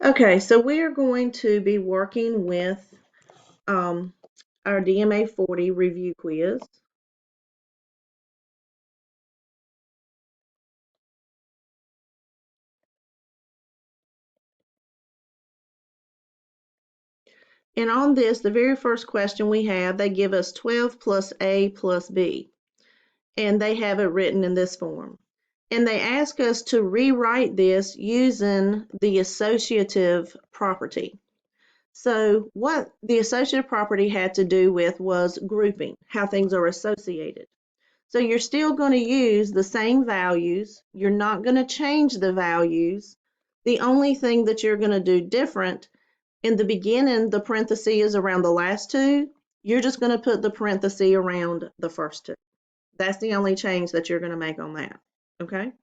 Okay, so we are going to be working with our DMA40 review quiz. And on this, the very first question we have, they give us 12 plus A plus B. And they have it written in this form. And they ask us to rewrite this using the associative property. So what the associative property had to do with was grouping, how things are associated. So you're still going to use the same values. You're not going to change the values. The only thing that you're going to do different, in the beginning, the parenthesis is around the last two. You're just going to put the parenthesis around the first two. That's the only change that you're going to make on that. Okay?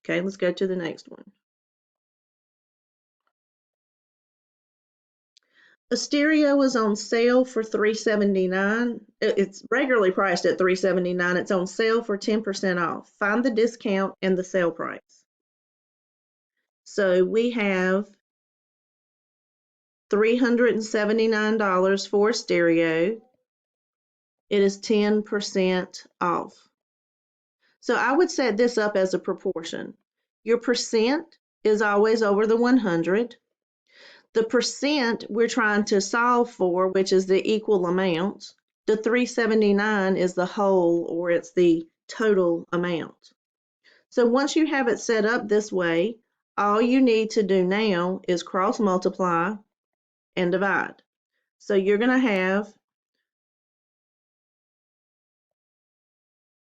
Okay, let's go to the next one. A stereo is on sale for $379. It's regularly priced at $379. It's on sale for 10% off. Find the discount and the sale price. So we have $379 for a stereo. It is 10% off. So I would set this up as a proportion. Your percent is always over the 100. The percent we're trying to solve for, which is the equal amount, the 379 is the whole, or it's the total amount. So once you have it set up this way, all you need to do now is cross multiply and divide. So you're going to have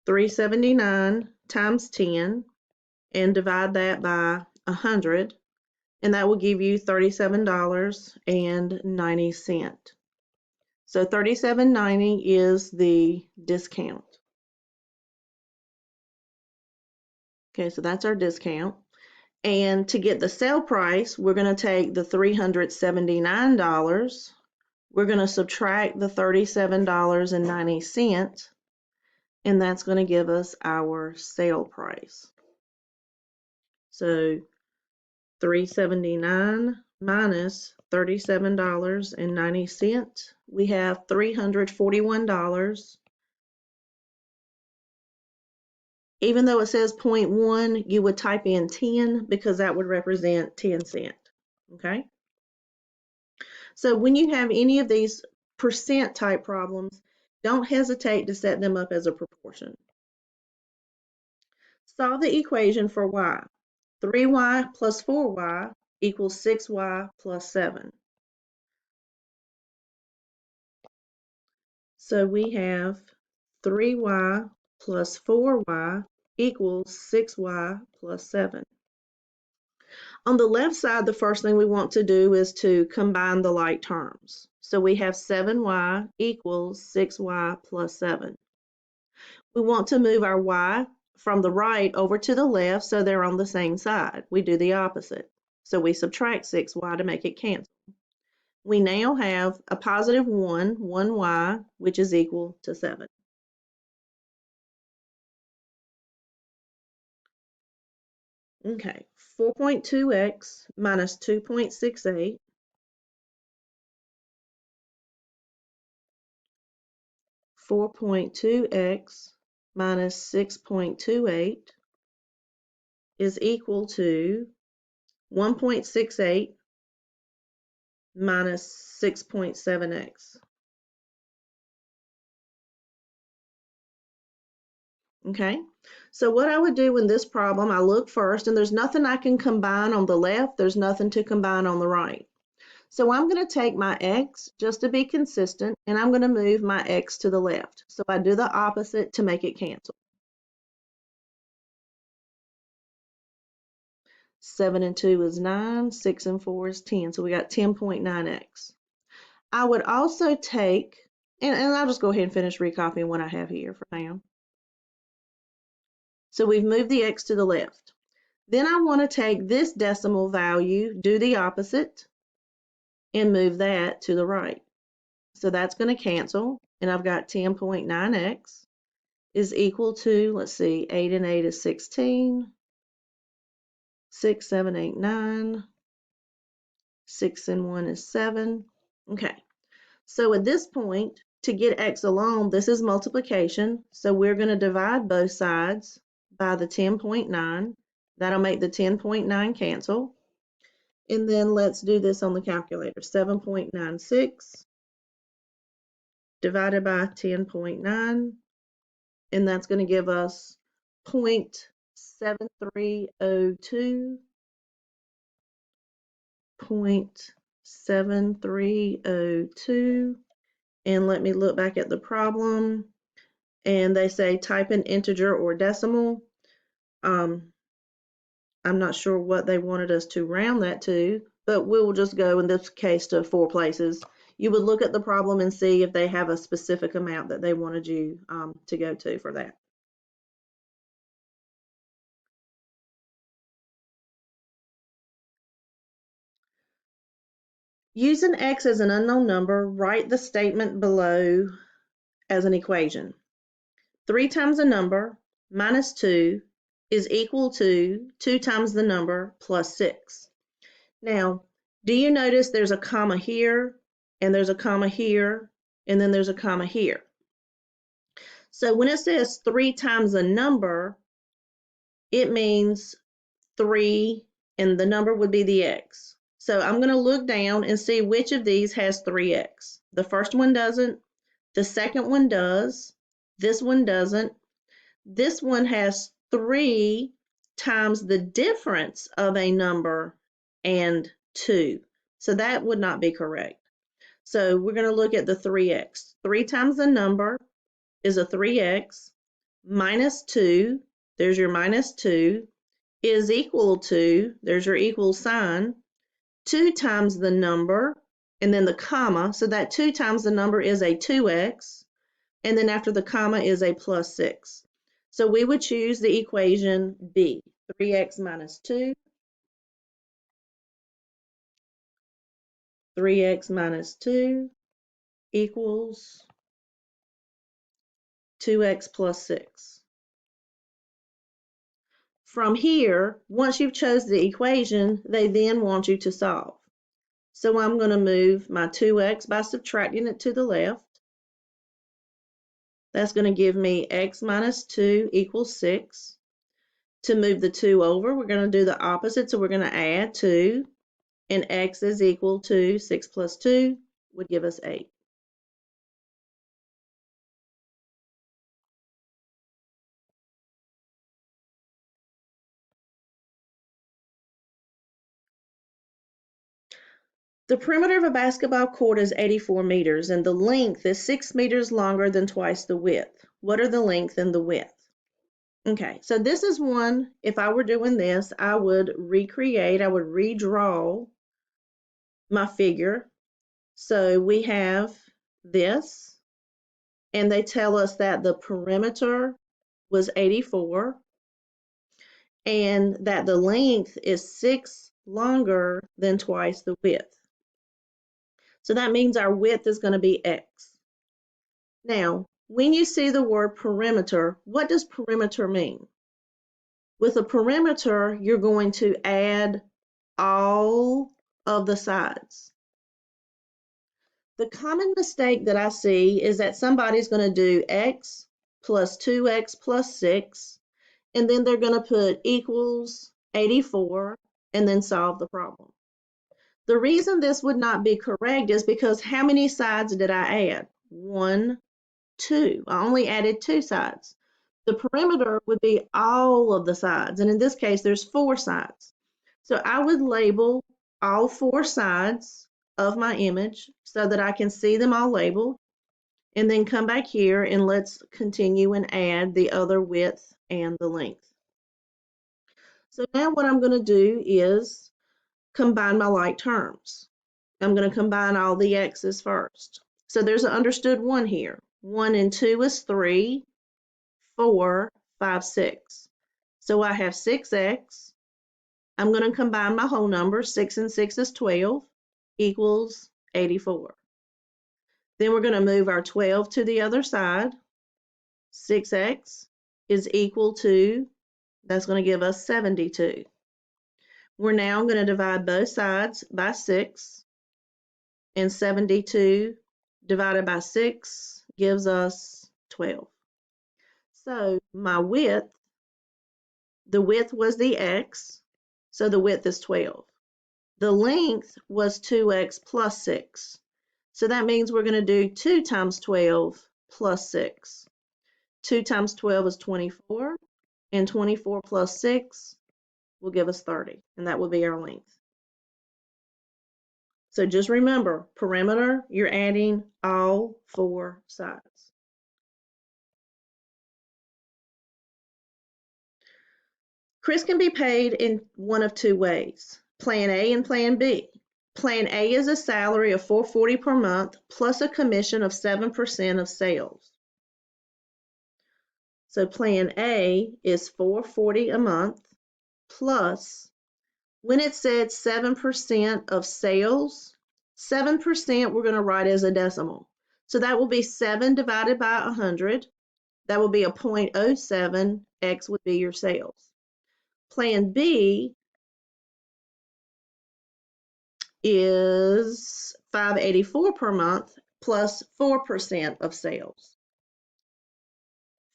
379 times 10 and divide that by 100. And that will give you $37.90. So $37.90 is the discount. Okay, so that's our discount. And to get the sale price, we're going to take the $379. We're going to subtract the $37.90, and that's going to give us our sale price. So $379 minus $37.90, we have $341. Even though it says 0.1, you would type in 10 because that would represent 10 cents. Okay? So when you have any of these percent type problems, don't hesitate to set them up as a proportion. Solve the equation for y. 3y plus 4y equals 6y plus 7. So we have 3y plus 4y equals 6y plus 7. On the left side, the first thing we want to do is to combine the like terms. So we have 7y equals 6y plus 7. We want to move our y from the right over to the left so they're on the same side. We do the opposite. So we subtract 6y to make it cancel. We now have a positive 1y, which is equal to 7. Okay, 4.2x minus 2.68 . 4.2x minus 6.28 is equal to 1.68 minus 6.7x. Okay, so what I would do in this problem, I look first, and there's nothing I can combine on the left, there's nothing to combine on the right. So I'm going to take my x, just to be consistent, and I'm going to move my x to the left. So I do the opposite to make it cancel. 7 and 2 is 9, 6 and 4 is 10, so we got 10.9x. I would also take, and I'll just go ahead and finish recopying what I have here for now. So we've moved the x to the left. Then I want to take this decimal value, do the opposite, and move that to the right. So that's going to cancel, and I've got 10.9x is equal to, let's see, 8 and 8 is 16, 6, 7, 8, 9, 6 and 1 is 7. Okay, so at this point, to get x alone, this is multiplication. So we're going to divide both sides by the 10.9. That'll make the 10.9 cancel. And then let's do this on the calculator. 7.96 divided by 10.9. And that's going to give us 0.7302. 0.7302. And let me look back at the problem. And they say type an integer or decimal. I'm not sure what they wanted us to round that to, but we'll just go in this case to 4 places. You would look at the problem and see if they have a specific amount that they wanted you to go to for that. Using x as an unknown number, write the statement below as an equation. 3 times a number minus 2 is equal to 2 times the number plus 6. Now, do you notice there's a comma here, and there's a comma here, and then there's a comma here? So when it says 3 times a number, it means 3, and the number would be the x. So I'm going to look down and see which of these has 3x. The first one doesn't. The second one does. This one doesn't. This one has 3 times the difference of a number and 2. So that would not be correct. So we're going to look at the 3x. 3 times the number is a 3x minus 2. There's your minus 2 is equal to, there's your equal sign, 2 times the number, and then the comma, so that 2 times the number is a 2x, and then after the comma is a plus 6. So we would choose the equation B, 3x minus 2, 3x minus 2 equals 2x plus 6. From here, once you've chose the equation, they then want you to solve. So I'm going to move my 2x by subtracting it to the left. That's going to give me x minus 2 equals 6. To move the 2 over, we're going to do the opposite. So we're going to add 2, and x is equal to 6 plus 2 would give us 8. The perimeter of a basketball court is 84 meters, and the length is 6 meters longer than twice the width. What are the length and the width? Okay, so this is one, if I were doing this, I would redraw my figure. So we have this, and they tell us that the perimeter was 84, and that the length is 6 longer than twice the width. So that means our width is going to be x. Now, when you see the word perimeter, what does perimeter mean? With a perimeter, you're going to add all of the sides. The common mistake that I see is that somebody's going to do x plus 2x plus 6, and then they're going to put equals 84 and then solve the problem. The reason this would not be correct is because how many sides did I add? 1, 2. I only added 2 sides. The perimeter would be all of the sides, and in this case, there's 4 sides. So I would label all 4 sides of my image so that I can see them all labeled, and then come back here and let's continue and add the other width and the length. So now what I'm going to do is combine my like terms. I'm going to combine all the x's first. So there's an understood 1 here. 1 and 2 is 3, 4, 5, 6. So I have 6x. I'm going to combine my whole numbers. 6 and 6 is 12 equals 84. Then we're going to move our 12 to the other side. 6x is equal to, that's going to give us 72. We're now going to divide both sides by 6, and 72 divided by 6 gives us 12. So my width, the width was the x, so the width is 12. The length was 2x plus 6. So that means we're going to do 2 times 12 plus 6. 2 times 12 is 24, and 24 plus 6 will give us 30, and that will be our length. So just remember, perimeter, you're adding all 4 sides. Chris can be paid in one of 2 ways, Plan A and Plan B. Plan A is a salary of $440 per month plus a commission of 7% of sales. So Plan A is $440 a month plus, when it said 7% of sales, 7% we're going to write as a decimal. So that will be 7 divided by 100. That will be a 0.07. X would be your sales. Plan B is $584 per month plus 4% of sales.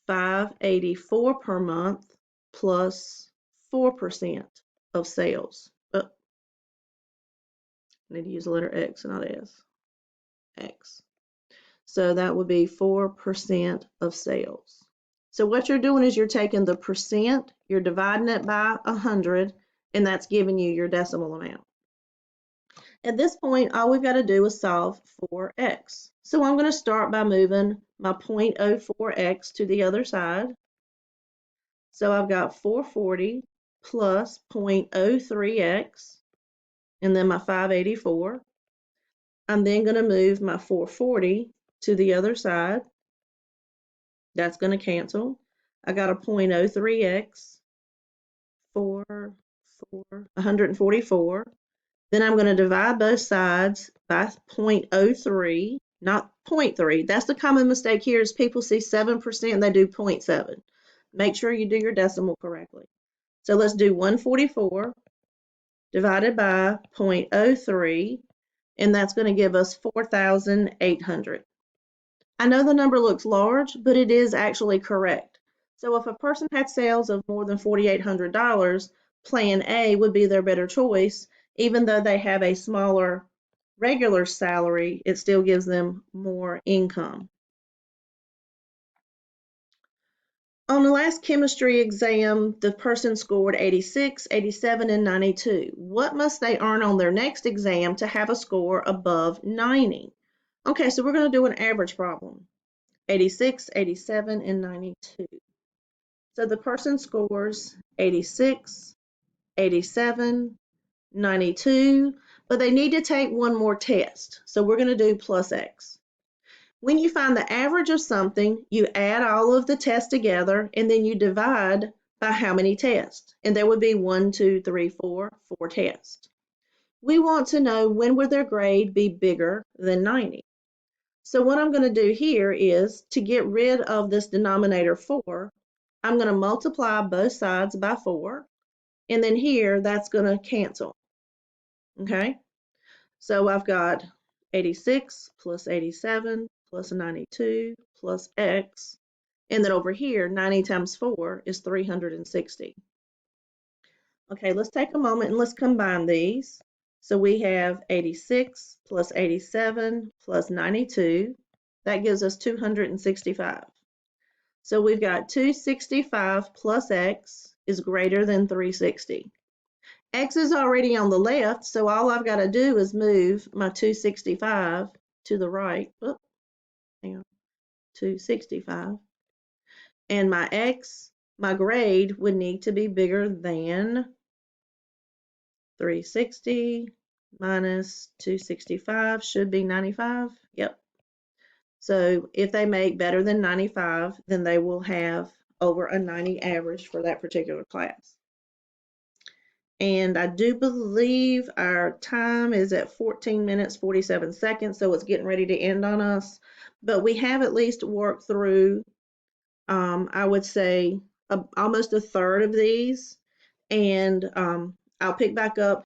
$584 per month plus 4% of sales. I need to use the letter X, not S. X. So that would be 4% of sales. So what you're doing is you're taking the percent, you're dividing it by 100, and that's giving you your decimal amount. At this point, all we've got to do is solve for x. So I'm going to start by moving my 0.04x to the other side. So I've got 440 plus 0.03x, and then my 584. I'm then going to move my 440 to the other side. That's going to cancel. I got a 0.03x, 144. Then I'm going to divide both sides by 0.03, not 0.3. That's the common mistake here is people see 7% and they do 0.7. Make sure you do your decimal correctly. So let's do 144 divided by 0.03, and that's going to give us 4,800. I know the number looks large, but it is actually correct. So if a person had sales of more than $4,800, Plan A would be their better choice. Even though they have a smaller regular salary, it still gives them more income. On the last chemistry exam, the person scored 86, 87, and 92. What must they earn on their next exam to have a score above 90? Okay, so we're going to do an average problem. 86, 87, and 92. So the person scores 86, 87, 92, but they need to take one more test. So we're going to do plus x. When you find the average of something, you add all of the tests together, and then you divide by how many tests. And there would be 1, 2, 3, 4 tests. We want to know when would their grade be bigger than 90. So what I'm going to do here is, to get rid of this denominator 4, I'm going to multiply both sides by 4, and then here that's going to cancel. Okay, so I've got 86 plus 87 plus 92 plus x, and then over here 90 times 4 is 360. Okay, let's take a moment and let's combine these. So we have 86 plus 87 plus 92. That gives us 265. So we've got 265 plus x is greater than 360. X is already on the left, so all I've got to do is move my 265 to the right. Oops, hang on, 265. And my x, my grade, would need to be bigger than 360 minus 265 should be 95. Yep. So if they make better than 95, then they will have over a 90 average for that particular class. And I do believe our time is at 14 minutes, 47 seconds, so it's getting ready to end on us. But we have at least worked through, I would say, almost a third of these. And I'll pick back up